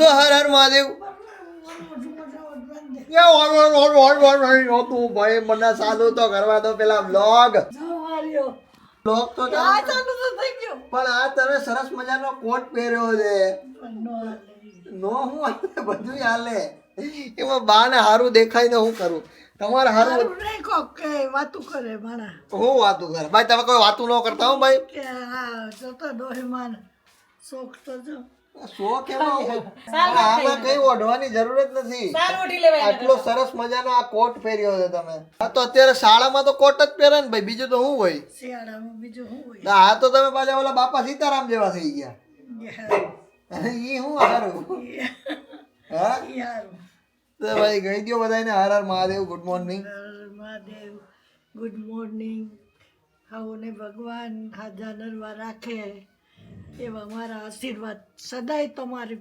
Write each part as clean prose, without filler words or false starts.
તો હર હર મહાદેવ તું ભાઈ મને સાદું તો કરવા દો પેલા બ્લોગ તો પણ આ તમે સરસ મજાનો કોટ પહેર્યો છે નો હું બધું હાલે એમાં બા ને હારું દેખાય ને હું કરું તમારે હારું વાતું કરે માણા હું વાતું કરે ભાઈ તમે કોઈ વાતું ન કરતા હો ભાઈ કે હા જતો ડોહીમાન શોખ તો જો શોખ એમાં આમાં કઈ ઓઢવાની જરૂરત નથી આટલો સરસ મજાનો આ કોટ પહેર્યો છે તમે આ તો અત્યારે શાળામાં તો કોટ જ પહેરે ને ભાઈ બીજું તો શું હોય શિયાળામાં બીજું શું હોય આ તો તમે પાછા ઓલા બાપા સીતારામ જેવા થઈ ગયા ઈ હું હારું હા તો ભાઈ કહી દો બધાને હર હર Mahadev good morning Mahadev good morning હવને ભગવાન હાજા નરવા રાખે એવા મારા આશીર્વાદ સદાય તમારી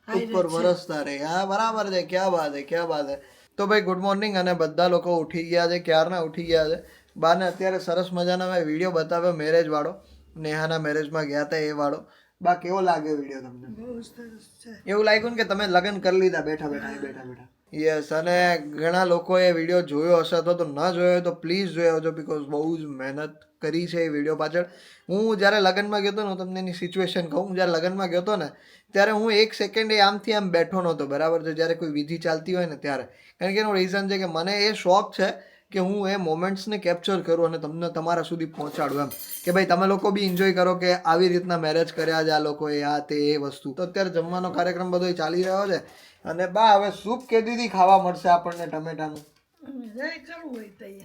ઉપર વરસતા રહે હા બરાબર છે ક્યાં બાત હે ક્યાં બાત હે તો ભાઈ ગુડ મોર્નિંગ અને બધા લોકો ઉઠી ગયા છે ક્યારના ઉઠી ગયા છે બાને અત્યારે સરસ મજાનો મેં વિડીયો બતાવ્યો મેરેજ વાળો નેહાના મેરેજમાં ગયા હતા એ વાળો બા કેવો લાગ્યો વિડીયો તમને બહુ સરસ છે એવું લાગ્યું ને કે તમે લગ્ન કરી લીધા બેઠા બેઠા યસ અને ઘણા લોકોએ વિડીયો જોયો હશે અથવા તો ન જોયો હોય તો પ્લીઝ જોયો આવજો બિકોઝ બહુ જ મહેનત કરી છે એ વિડીયો પાછળ હું જ્યારે લગ્નમાં ગયો હતો ને તમને એની સિચ્યુએશન કહું હું જ્યારે લગ્નમાં ગયો હતો ને ત્યારે હું એક સેકન્ડ આમથી આમ બેઠો નહોતો બરાબર છે જ્યારે કોઈ વિધિ ચાલતી હોય ને ત્યારે કારણ કે એનું રીઝન છે કે મને એ શોખ છે કે હું એ મોમેન્ટ્સને કેપ્ચર કરું અને તમને તમારા સુધી પહોંચાડું એમ કે ભાઈ તમે લોકો બી એન્જોય કરો કે આવી રીતના મેરેજ કર્યા છે આ લોકોએ આ તે એ વસ્તુ તો અત્યારે જમવાનો કાર્યક્રમ બધો ચાલી રહ્યો છે અને બા હવે સૂપ કેદીથી ખાવા મળશે આપણને ટમેટાનું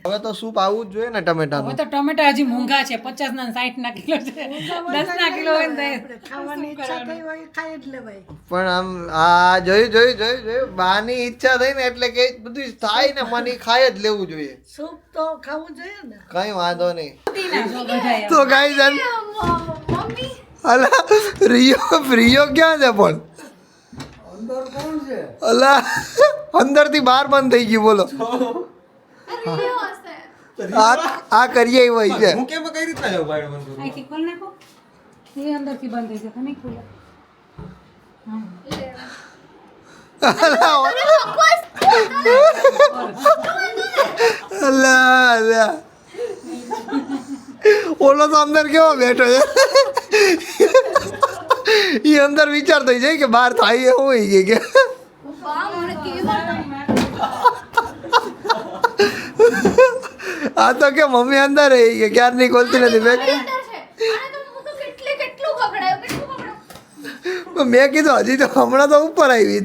હવે તો સૂપ આવવું જ જોઈએ ને ટમેટાનું તો ટમેટા હજી મોંઘા છે 50 ના 60 ના કિલો છે 10 ના કિલો હોય ને ખાવાની ઈચ્છા થઈ હોય ખાઈ જ લેવાય પણ આમ આ જોયું બાની ઈચ્છા થઈ ને એટલે કે બધું થાય ને મને ખાઈ જ લેવું જોઈએ સૂપ તો ખાવું જોઈએ ને કઈ વાંધો નહીં તો ગાઈસ અલા રિયો ક્યાં છે પણ અલા અંદર થી બહાર બંધ થઈ ગયું બોલો આ કરીએ હોય છે હું કેમ કઈ રીતના જાવ ભાઈ મને આખી ખોલ નાખો એ અંદર થી બંધ થઈ જશે નહીં ખુલે અલા ઓલો તો અંદર કેવો બેઠો છે એ અંદર વિચાર થઈ જાય કે બહાર થાય એવું હોય કે આ તો કે મમ્મી અંદર રહી કે ક્યારની ખોલતી નથી મેં કીધું હજી તો હમણાં તો ઉપર આવી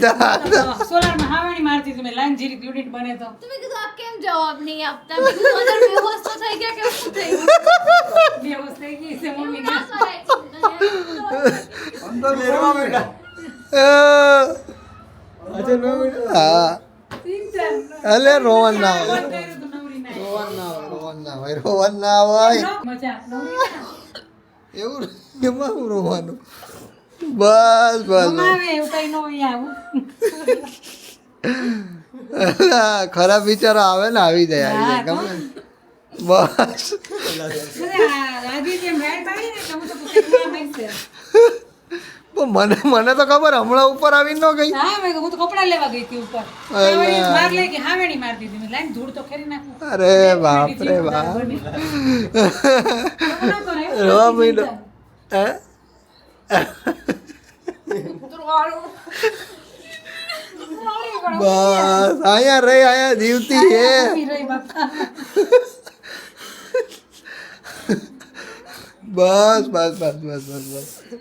સોલાર માં હાવણી મારતી તમે લાઈન જીરી યુનિટ બને તો તમે કીધું આપ કેમ જવાબ નહીં આપતા મેં કીધું અંદર બેહોશ તો થઈ ગયા કે શું થઈ બેહોશ થઈ ગઈ છે મમ્મી ના કરાય અંદર લેવા બેટા હા અલે રોવન ના હોય રોવન ના હોય એવું એમાં હું રોવાનું બસ ખરાબ વિચારો આવે ને આવી જાય ગમે બસ મને તો ખબર હમણાં ઉપર આવી ન ગઈ હું તો કપડા લેવા ગઈ હતી ઉપર માર લે કે હાવેણી માર દીધી મેં લાઈન ધૂળ તો ખેરી નાખું અરે બાપ રે બાપ રોવા મીડો હે બસ આયા રહી આયા જીવતી હે બસ બસ બસ બસ બસ બસ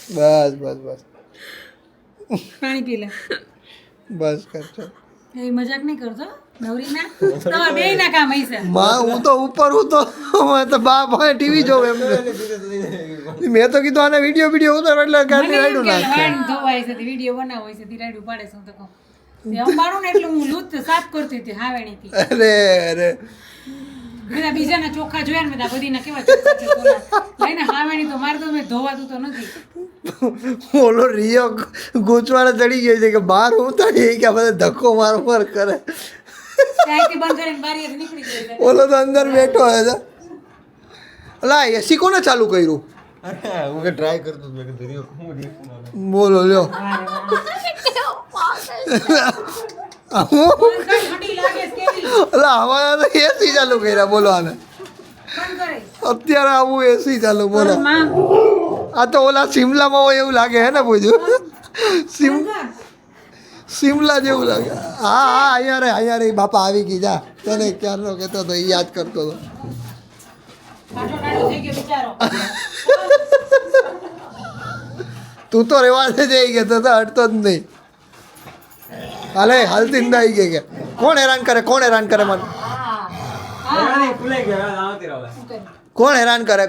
બસ બસ બસ પાણી પી લે બસ કરજો એ મજાક નહીં કરતો નવરી ના તમાર બેય ના કામ હશે માં હું તો ઉપર હું તો બા ભાઈ ટીવી જોઉં એમ મેં તો કીધું આને વિડીયો ઉતાર એટલે ગાડી રાડું નાખ ધોવાય છે વિડીયો બનાવો છે તી રાડું પાડે છે હું તો કહું એમ મારું ને એટલે હું લૂત સાફ કરતી હતી હાવેણી થી અરે બધા બીજાના ચોખા જોયા ને બધા બધીના કેવા ચોખા છે કોલા લઈને હાવેણી તો મારતો મેં ધોવાતું તો નથી ઓલો રિયો ગૂંચવાડે ચડી ગયો છે કે બહાર હું થાય કે આ બધા ધક્કો માર કરે ત્યાંથી બંધ કરીને બારી નીકળી ગઈ ઓલો તો અંદર બેઠો હોય છે અલા એસી કોને ચાલુ કર્યું અરે હું કે ટ્રાય કરતો મેં કીધું રીયો હું રિએક્શન આવે. બોલો લ્યો કોણ કઈ ઠંડી લાગે છે કેવી અલા હવાના તો એસી ચાલુ કર્યા બોલો આને કોણ કરે અત્યારે આવું એસી ચાલુ બોલો માં આ તો ઓલા શિમલામાં હોય એવું લાગે હે ને પૂછ્યું શિમલા જેવું લાગે હા હા અહીંયા રે બાપા આવી ગઈ જા તને ક્યારનો કહેતો હતો એ યાદ કરતો હતો કાઢો કાઢો થઈ ગયો બિચારો તું તો રેવા દે જઈ ગયો તો હટતો જ નહીં હાલે હાલતી જ આવી ગઈ કે કોણ હેરાન કરે મને ખુલાઈ ગયા આવતી રહે. કોણ હેરાન કરે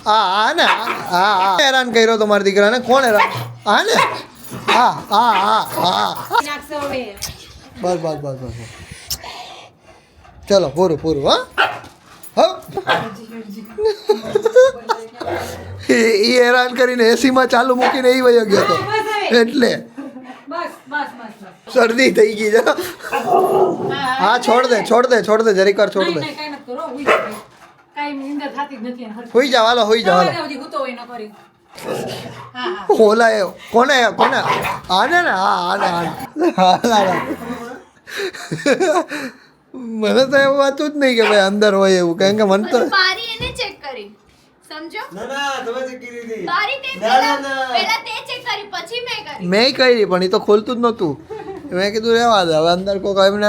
હા ને હા હેરાન કર્યો તો મારા દીકરાને કોણ હેરાન હા ને હા નાખશે હવે બસ ચલો પૂરું હા એ હેરાન કરીને એસીમાં ચાલુ મૂકીને એ વયો ગયો હતો એટલે બસ શરદી થઈ ગઈ છે હા છોડ દે જરીક વાર છોડ દે કઈ નથી કરો હુઈ જાવ કઈ નિંદર થતી જ નથી એને હોઈ જાવ હાલો સવારે સુધી હૂતો હોય ન કરી હા ઓલા એ કોને આને ને આને મને તો એવું વાતું જ નહીં કે ભાઈ અંદર હોય એવું કારણ કે મને તો બારી એને ચેક કરી સમજો ના તમે જે કીધી હતી. બારી તે ના, ના, ના. પહેલા તે ચેક કરી પછી મેં કરી મેં કરી પણ એ તો ખોલતું જ નહોતું મેં કીધું રહેવા દે હવે અંદર કોઈ એમને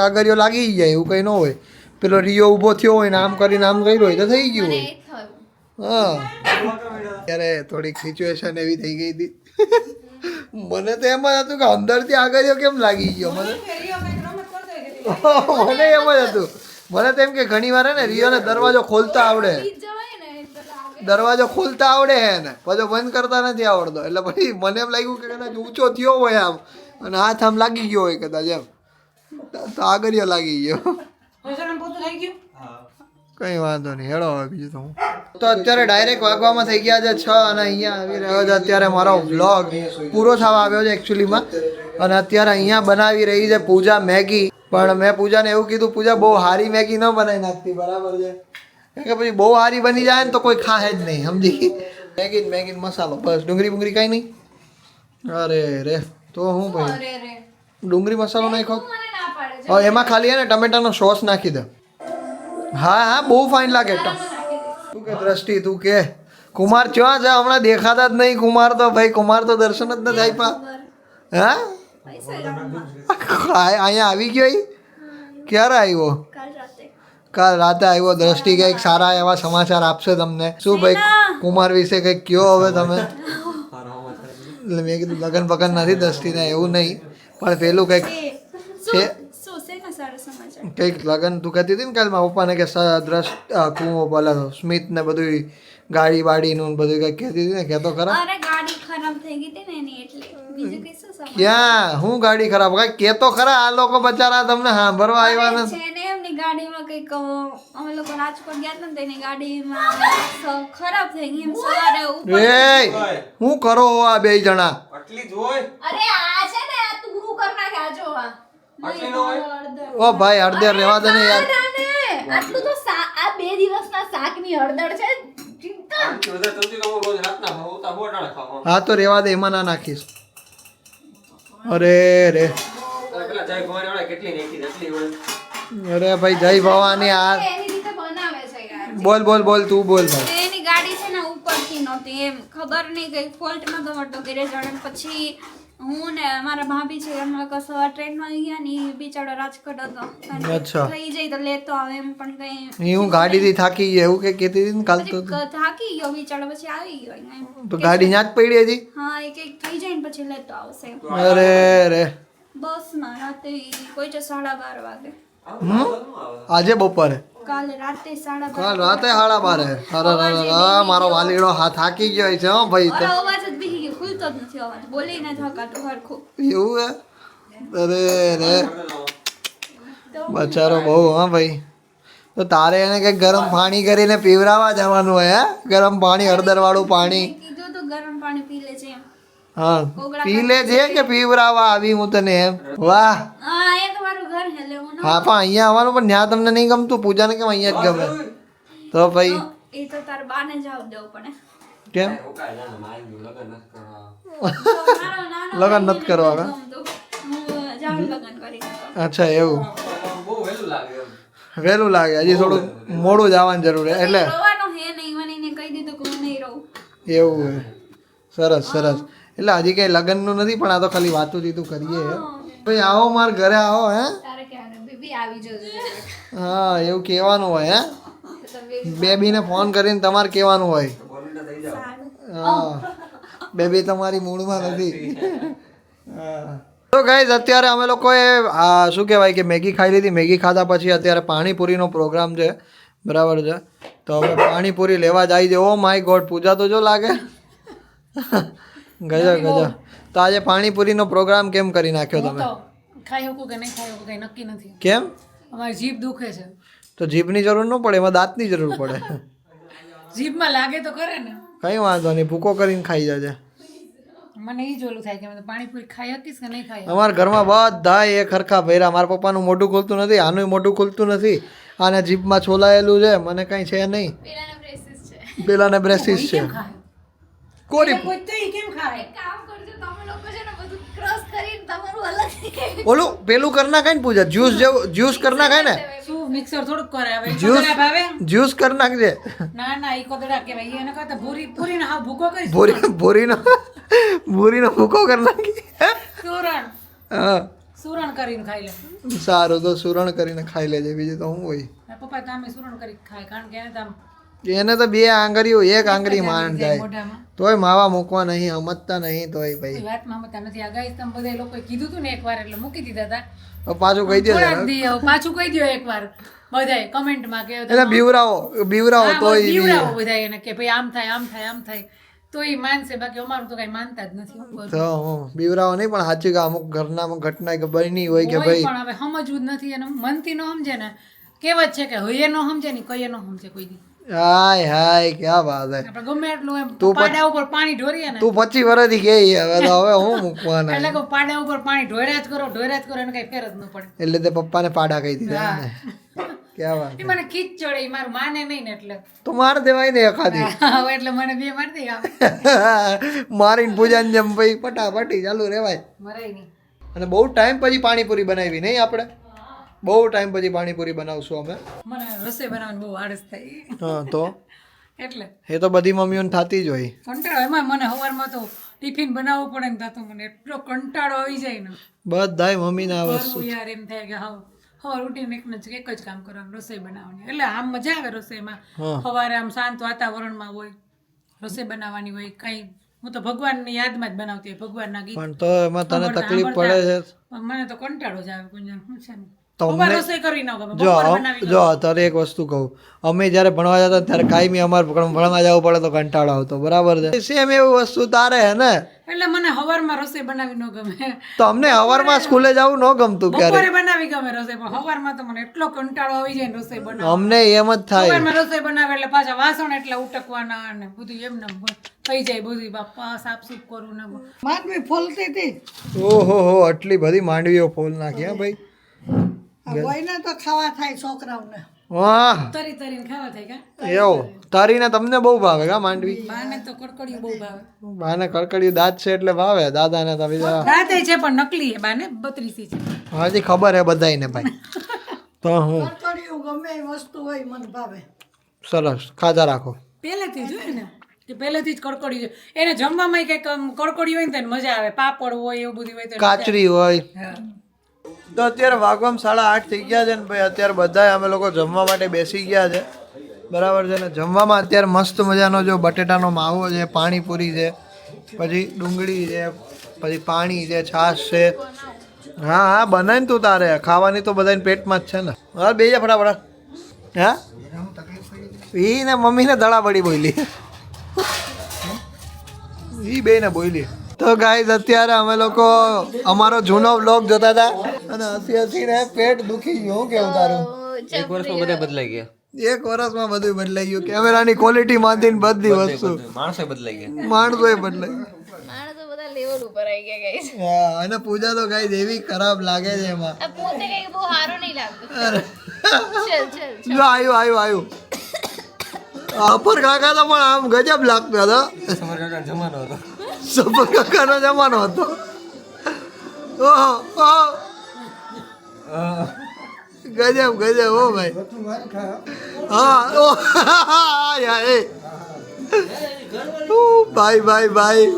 આગળીઓ લાગી જાય એવું કંઈ ન હોય પેલો રિયો ઊભો થયો હોય ને આમ કરીને આમ કર્યું હોય તો થઈ ગયું મને હોય એ થયું હા ત્યારે થોડીક સિચ્યુએશન એવી થઈ ગઈ હતી મને તો એમ જ હતું કે અંદરથી આગળીઓ કેમ લાગી ગયો મને રિયો કઈક રમત કરતો હોય કે મને એમ જ હતું મને તો એમ કે ઘણી વાર હે ને રિયોને દરવાજો ખોલતા આવડે ઈ જવાય ને તો લાગે દરવાજો ખોલતા આવડે હે ને પછી બંધ કરતા નથી આવડતો એટલે પછી મને એમ લાગ્યું કે કદાચ ઊંચો થયો હોય આમ અને હાથ આમ લાગી ગયો હોય કદાચ એમ તો આગળીઓ લાગી ગયો ભોજન પોતું થઈ ગયું કંઈ વાંધો નહીં હેડો હવે બીજું તો હું તો અત્યારે ડાયરેક્ટ વાગવામાં થઈ ગયા છે 6 અને અહીંયા આવી રહ્યો છે અત્યારે મારો વ્લોગ પૂરો થવા આવ્યો છે એકચ્યુઅલીમાં અને અત્યારે અહીંયા બનાવી રહી છે પૂજા મેગી પણ મેં પૂજાને એવું કીધું પૂજા બહુ સારી મેગી ન બનાવી નાખતી બરાબર છે કારણ કે પછી બહુ સારી બની જાય ને તો કોઈ ખાહે જ નહીં સમજી મેગી મસાલો બસ ડુંગળી બુંગળી કાંઈ નહીં અરે રે તો હું ભાઈ અરે રે ડુંગળી મસાલો નાખો મને ના પાડે છે હવે એમાં ખાલી હે ને ટમેટાનો સોસ નાખી દે હા બહુ ફાઇન લાગે તું કે દ્રષ્ટિ તું કે કુમાર ક્યાં છે હમણાં દેખાતા જ નહીં કુમાર તો દર્શન જ નથી આપ્યા હા અહીંયા આવી ગયો ઈ ક્યારે આવ્યો કાલ રાતે આવ્યો દ્રષ્ટિ કંઈક સારા એવા સમાચાર આપશે તમને શું ભાઈ કુમાર વિશે કંઈક કયો હવે તમે એટલે મેં કીધું લગન બગન નથી દ્રષ્ટિને એવું નહીં પણ પેલું કંઈક છે કંઈક લગન તું કહેતી હતી ને કાલ મારા પપ્પાને કે બોલા સ્મિત ને બધું ગાડી બાડીનું ને બધું કંઈક કહેતી હતી ને કહેતો ખરા અરે ગાડી ખરાબ થઈ ગઈ હતી ને એની એટલે બીજું કઈ શું સમાચાર ક્યાં હું ગાડી ખરાબ કાંઈ કહેતો ખરા આ લોકો બચારા તમને સાંભળવા આવ્યા ને છે ને એમની ગાડીમાં કંઈક અમે લોકો રાજકોટ ગયા હતા ને તો એની ગાડીમાં ખરાબ થઈ ગઈ એમ સવારે ઉપર એ હું કરો આ બે જણા આટલી જ હોય અરે આ છે ને આ તુરું કર નાખે આ જો આ આટલી ન હોય ઓ ભાઈ અડધે રહેવા દે ને યાર આટલું તો આ 2 દિવસના શાકની હળદર છે ચિંતા આટલી વધારે ચમચી તો હું રોજ રાતના ખાઉં તો હોટાળે ખાવા હા તો રહેવા દે એમાં ના નાખીશ અરે રે પેલા ચાય ભવાની વાળા કેટલી નાખી એટલી હોય અરે ભાઈ જય ભવાની આ એની રીતે બનાવે છે યાર બોલ તું બોલ ભાઈ એની ગાડી છે ને ઉપરથી નહોતી એમ ખબર નહીં કઈ ફોલ્ટ નતો મળતો ગેરેજ વાળાને પછી હું ને મારા ભાભી છે અમે લોકો સવાર ટ્રેનમાં ગયા ને ઈ બિચારો રાજકોટ હતો અચ્છા. થઈ જાય તો લેતો આવે એમ પણ કઈ હું ગાડીથી થાકી ગઈ એવું કે કહેતી હતી ને કાલ તો પછી થાકી ગયો બિચારો પછી આવી ગયો અહીંયા એમ. તો ગાડી ત્યાં જ પડી હતી હા એક થઈ જાય ને પછી લેતો આવશે અરે રે બસમાં રાતે કોઈ તો 12:30 વાગે આજે બપોરે કાલે રાતે 12:30 કાલ રાતે 12:30 હા મારો વાલીડો હાથ થાકી ગયો છે હો ભાઈ તો અવાજ જ બીજી ગયો ખુલતો જ નથી અવાજ બોલીને થકાતો હરખું એવું હે અરે રે બચારો બહુ હા ભાઈ તો તારે એને કંઈક ગરમ પાણી કરીને પીવરાવા જવાનું હોય હે ગરમ પાણી હળદરવાળું પાણી કીધું તો ગરમ પાણી પી લે છે એમ હા પી લે છે કે પીવરાવા આવી હું તને એમ વાહ હા એ તમારું ઘર હે લેવું હા પણ અહીંયા આવવાનું પણ ત્યાં તમને નહીં ગમતું પૂજાને કેમ અહીંયા જ ગમે તો ભાઈ એ તો તાર બાને જાવ દેવું પડે કેમ રોકાય જાને મારી લગન નથી કરવા. મારો નાનો લગન ભાઈ નથી કરવા, એને ગમતું. હું જાઉં લગન કરીને. અચ્છા એવું બહુ વહેલું લાગે એમ. વહેલું લાગે હજી થોડું મોડું જવાનું જરૂર છે એટલે રોવાનો હે નહીં, મને એને કહી દીધું કે હું નહીં રહું. એવું હોય સરસ સરસ એટલે હજી કઈ લગ્નનું નથી પણ આ તો ખાલી વાતું ચીતું કરીએ ભાઈ આવો માર ઘરે આવો હે તારે ક્યારે બેબી આવી જજો. હા એવું કહેવાનું હોય હે બેબીને ફોન કરીને તમારે કહેવાનું હોય બોલીને થઈ જાવ. હા બેબી તમારી મૂળમાં નથી હા. તો ગાઈઝ અત્યારે અમે લોકોએ શું કહેવાય કે મેગી ખાઈ લીધી મેગી ખાધા પછી અત્યારે પાણીપુરીનો પ્રોગ્રામ છે બરાબર છે તો હવે પાણીપુરી લેવા જાય છે ઓ માય ગોડ પૂજા તો જો લાગે ગજબ ગજબ તો આજે પાણીપુરીનો પ્રોગ્રામ કેમ કરી નાખ્યો હું તમે તો ખાઈ શકું કે નહીં ખાઈ શકું કઈ નક્કી નથી. કેમ અમારી જીભ દુખે છે. તો જીભની જરૂર ન પડે એમાં દાંતની જરૂર પડે જીભમાં લાગે તો કરે ને. કંઈ વાંધો નહીં ભૂકો કરીને ખાઈ જજે મને એ જ ઓલું થાય કે મેં તો પાણીપુરી ખાઈ શકીશ કે નહીં ખાઈ. અમારા ઘરમાં બધા એક ખરખા ભર્યા મારા પપ્પાનું મોઢું ખુલતું નથી આનું મોઢું ખુલતું નથી આને જીભમાં છોલાયેલું છે મને કંઈ છે નહીં પેલાના braces છે. પેલાને બ્રેસિસ છે કેમ ખાય? કોરી કોઈ તો ઈ કેમ ખાય? કામ કરજો તમે લોકો છે ને બધું ક્રોસ કરીને તમારું અલગ ઓલું પેલું કર નાખાય ને પૂજા જ્યુસ જેવું જ્યુસ કર નાખાય ને શું મિક્સર થોડુંક કરે હવે જ્યુસ કોદડા ભાવે? જ્યુસ કર નાખજે ના ના ઈ કોદડા કહેવાય એને કરતા પૂરીને હાવ ભૂકો કરીશ. ભૂરીનો ભૂકો કર નાખી સુરણ હા સુરણ કરીને ખાઈ લે. સારું તો સુરણ કરીને ખાઈ લેજે બીજું તો હું હોય મારા પપ્પા તામે સુરણ કરી ખાય કારણ કે એને તો આમ એને તો બે આંગળીઓ એક આંગળી માંડ જાય મોઢામાં તોય માવા મૂકવા નહીં સમજતા નહીં તોય ભાઈ કોઈ વાતમાં મતા નથી. આ ગાઈસ તમે બધા લોકોએ કીધું હતું ને એકવાર એટલે મૂકી દીધા હતા. હવે પાછું કહી દે થોડાક દી હવે પાછું કહી દ્યો એકવાર બધાય કમેન્ટમાં કે એને બીવરાવો હા, તોય બીવડાવો બધાય એને કે ભાઈ આમ થાય આમ થાય આમ થાય તો એ માનશે બાકી અમારું તો કઈ માનતા જ નથી. શું કરું? તો બીવરાવો નહીં પણ સાચી કે અમુક ઘરના ઘટના કે બની હોય કે કોઈ ભાઈ પણ હવે સમજવું જ નથી અને મનથી ન સમજે ને કહેવત છે કે હૈયે ન સમજે ને કઈએ ન સમજે કોઈ દી. હાય હાય ક્યાં વાત હે આપણે ગમે એટલું એમ તું પાડા ઉપર પાણી ઢોરીએ ને તું 25 વર્ષથી કે હવે તો હવે હું મૂકવાના એટલે કે પાડા ઉપર પાણી ઢોર્યા જ કરો એને કઈ ફેર જ ન પડે. એટલે તે પપ્પાને પાડા કહી દીધા ને ક્યાં વાત એ મને ખીચ ચડે ઈ મારું માને નહીં ને એટલે તો માર દેવાય ને એખાદી હવે એટલે મને બે મારી દે આવે મારીને પૂજાને જેમ ભાઈ પટાપટી ચાલુ રેવાય મરાય નહીં. અને બહુ ટાઈમ પછી પાણીપુરી બનાવી નહીં આપણે બહુ ટાઈમ પછી પાણીપુરી બનાવશું અમે મને રસોઈ બનાવવાની બહુ આળસ થાય હા તો એટલે એ તો બધી મમ્મીઓને થતી જ હોય કંટાળો એમાં મને સવારમાં તો ટિફિન બનાવવું પડે ને તો મને એટલો કંટાળો આવી જાય ને બધાય મમ્મીને આ વસ્તુ કરવું યાર એમ થાય કે હા સવાર ઉઠીને એક જ કામ કરવાનું રસોઈ બનાવવાની એટલે આમ મજા આવે રસોઈમાં સવારે આમ શાંત વાતાવરણમાં હોય રસોઈ બનાવવાની હોય કઈ હું તો ભગવાનની યાદમાં જ બનાવતી હોય ભગવાનના ગીત પણ તો એમાં તને તકલીફ પડે છે પણ મને તો કંટાળો જ આવે કોઈ શું છે ને તમને રસોઈ કરી ન ગમે જો બપોરે બનાવી જો તારે એક વસ્તુ કહું અમે જ્યારે ભણવા જતા ત્યારે કાયમી અમારે ભણવા જવું પડે તો કંટાળો આવતો બરાબર છે સેમ એવી વસ્તુ તારે હે ને એટલે મને સવારમાં રસોઈ બનાવી ન ગમે તો અમને સવારમાં સ્કૂલે જવું ન ગમતું ક્યારે બપોરે બનાવી ગમે રસોઈ પણ સવારમાં તો મને એટલો કંટાળો આવી જાય ને રસોઈ બનાવવાનો અમને એમ જ થાય સવારમાં રસોઈ બનાવે એટલે પાછા વાસણ એટલા ઉટકવાના અને બધું એમને થઈ જાય બધું બાપા સાફ સૂફ કરવું ને માંડવી ફોલતી હતી ઓહો હો આટલી બધી માંડવીઓ ફોલ નાખી હા ભાઈ કોઈને તો ખાવા થાય છોકરાઓને વાહ તરી તરીને ખાવા થાય કા એવું તારીને તમને બહુ ભાવે કા માંડવી બાને તો કડકડિયું બહુ ભાવે બાને કડકડિયું દાંત છે એટલે ભાવે દાદાને તો બીજા દાદા છે પણ નકલી છે બાને 32 છે હજી ખબર હે બધાયને ભાઈ તો હું કડકડિયું ગમે એ વસ્તુ હોય મને ભાવે સરસ ખાધા રાખો પહેલેથી જ હોય ને કે પહેલેથી જ કડકડિયું છે એને જમવામાં કંઈક કડકડિયું હોય ને તો મજા આવે પાપડ હોય એવું બધું હોય તો કાચરી હોય હા. તો અત્યારે વાગવામાં 8:30 થઈ ગયા છે ને ભાઈ અત્યારે બધા અમે લોકો જમવા માટે બેસી ગયા છે બરાબર છે ને જમવામાં અત્યારે મસ્ત મજાનો જો બટેટાનો માવો છે પાણીપુરી છે પછી ડુંગળી છે પછી પાણી છે છાશ છે હા હા બનાવીને તું તારે ખાવાની તો બધાને પેટમાં જ છે ને હા બે જા ફટાફટ હા ઈ ને મમ્મીને દળાબડી બોલી ઈ બે ને બોલી તો ગાઈઝ અત્યારે અમે લોકો અમારો જૂનો વ્લોગ જોતા હતા અને હસી હસીને પેટ દુખી ગયું હું કેવું તારું એક વર્ષમાં બધા બદલાઈ ગયા એક વર્ષમાં બધું બદલાઈ ગયું કેમેરાની ક્વોલિટી માંથીને બધી વસ્તુ માણસો બદલાઈ ગયા માણસોય બદલાઈ માણસો બધા લેવલ ઉપર આવી ગયા ગાઈસ હા અને પૂજા તો ગાઈઝ એવી ખરાબ લાગે છે એમાં આ પોતે કઈ બહુ સારું નહીં લાગતું ચલ ચલ જો આવ્યું અપર કાકા તો પણ આમ ગજબ લાગતો હતો. જમાનો હતો. સફર કાકાનો જમાનો હતો. ઓહો ઓહો. ગજબ ગજબ હો ભાઈ. હા ઓ યાર એ ભાઈ ભાઈ ભાઈ.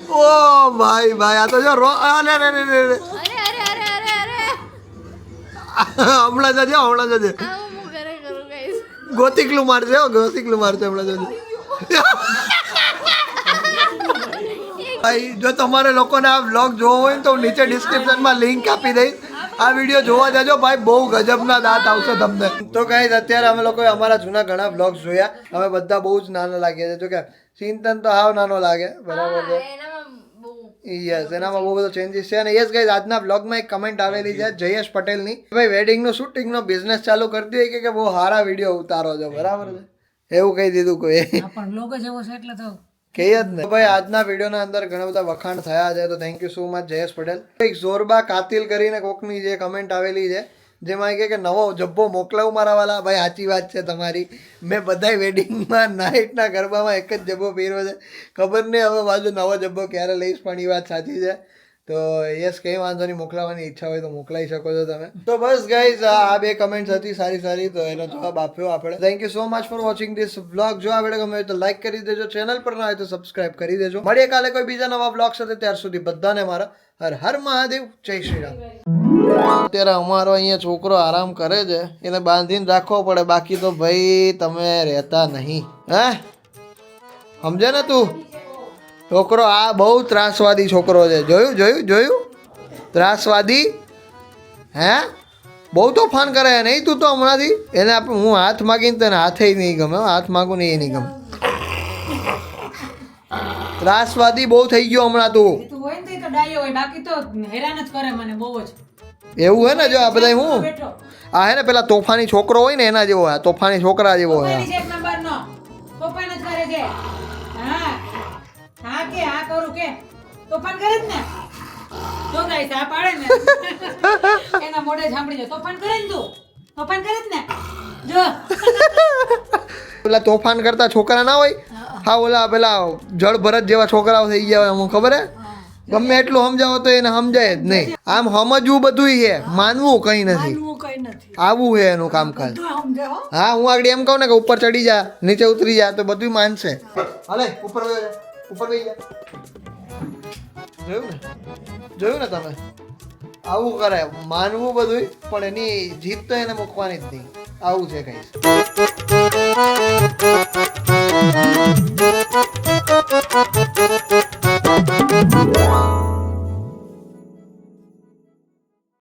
ઓ ભાઈ ભાઈ આ તો જો અરે અરે અરે અરે. હમણાં જજે હમણાં જજે. ગોતિકલું મારશે હો ગોતિકલું મારશે હમણાં જજે. ભાઈ જો તમારે લોકોને આ વ્લોગ જોવો હોય ને તો નીચે ડિસ્ક્રિપ્શનમાં લિંક આપી દઈશ. આ વિડીયો જોવા જજો ભાઈ, બહુ ગજબના દાંત આવશે તમને. તો ગાઈસ અત્યારે અમે લોકોએ અમારા જૂના ઘણા વ્લોગ્સ જોયા. અમે બધા બહુ જ નાના લાગ્યા છે. જો કે ચિંતન તો હાવ નાનો લાગે, બરાબર છે. યસ, એનામાં બહુ બધો ચેન્જીસ છે. અને યસ ગાઈઝ, આજના વ્લોગમાં એક કમેન્ટ આવેલી છે જયેશ પટેલની, ભાઈ વેડિંગનો શૂટિંગનો બિઝનેસ ચાલુ કરી દઈએ કે બહુ સારા વિડીયો ઉતારો છો, બરાબર છે, એવું કહી દીધું કોઈ. પણ લોગો જેવો છે એટલે તો કહી જ ને ભાઈ. આજના વિડીયોના અંદર ઘણા બધા વખાણ થયા છે, તો thank you so much Jayesh Patel. એક જોરબા કાતિલ કરીને કોકની જે કમેન્ટ આવેલી છે જેમાં કહે કે નવો જબ્બો મોકલાવું મારા વાલા. ભાઈ સાચી વાત છે તમારી. મેં બધાય વેડિંગમાં નાઇટના ગરબામાં એક જ જબ્બો પહેર્યો છે. ખબર નહીં હવે બાજુ નવો જબ્બો ક્યારે લઈશ, પણ એ વાત સાચી છે. તો યસ, કંઈ વાંધો નહીં, મોકલાવાની ઈચ્છા હોય તો મોકલાઈ શકો છો તમે. તો બસ ગાઈઝ, આ બે કમેન્ટ્સ હતી સારી સારી, તો એનો જવાબ આપ્યો આપણે. Thank you so much for watching this vlog. જો આ વિડીયો ગમે હોય તો લાઈક કરી દેજો, ચેનલ પર ના હોય તો સબસ્ક્રાઇબ કરી દેજો. મળીએ કાલે કોઈ બીજા નવા વ્લોગ સાથે. ત્યાર સુધી બધાને મારા હર હર મહાદેવ, જય શ્રી રામ. અત્યારે અમારો અહીંયા છોકરો આરામ કરે છે, એને બાંધીને રાખવો પડે, બાકી તો ભાઈ તમે રહેતા નહીં. હે સમજે ને તું? છોકરો આ બહુ ત્રાસવાદી છોકરો છે. જોયું જોયું જોયું? ત્રાસવાદી. હે બહુ તોફાન કરે નહીં તું તો હમણાંથી. એને હું હાથ માગીને તને હાથે નહીં ગમે, હાથ માગું ને એ નહીં ગમે. ત્રાસવાદી બહુ થઈ ગયો હમણાં તું. તું હોય ને તો ડાયો હોય, બાકી તો હેરાન જ કરે મને બહુ જ. એવું હે ને? જો આ બધા હું બેઠો આ હે ને પેલા તોફાની છોકરો હોય ને એના જેવો, આ તોફાની છોકરા જેવો હોય. તોફાની છે એક નંબરનો. તોફાન જ કરે છે. હા હા કે હા કરું કે તોફાન કરે જ ને. જો ગાઈસ આ પાડે ને એના મોઢે સાંભળી જાય. તોફાન કરે ને તું? તોફાન કરે જ ને? જો પેલા તોફાન કરતા છોકરા ના હોય, હા ઓલા પેલા જળ ભરત જેવા છોકરાઓ થઈ ગયા હોય. અમુક ખબર હે, ગમે એટલું સમજાવો તો એને સમજાય જ નહીં. આમ સમજવું બધું છે, માનવું કઈ નથી. હું કઈ નથી આવું છે એનું કામકાજ. તું સમજે હો. હા, હું આગળ એમ કહું ને કે ઉપર ચડી જા, નીચે ઉતરી જા, તો બધું માનશે. હાલે ઉપર વહી જા, ઉપર વહી જા. જોયું ને? જોયું ને તમે? આવું કરે, માનવું બધું, પણ એની જીત તો એને મૂકવાની જ નહીં. આવું છે કઈ.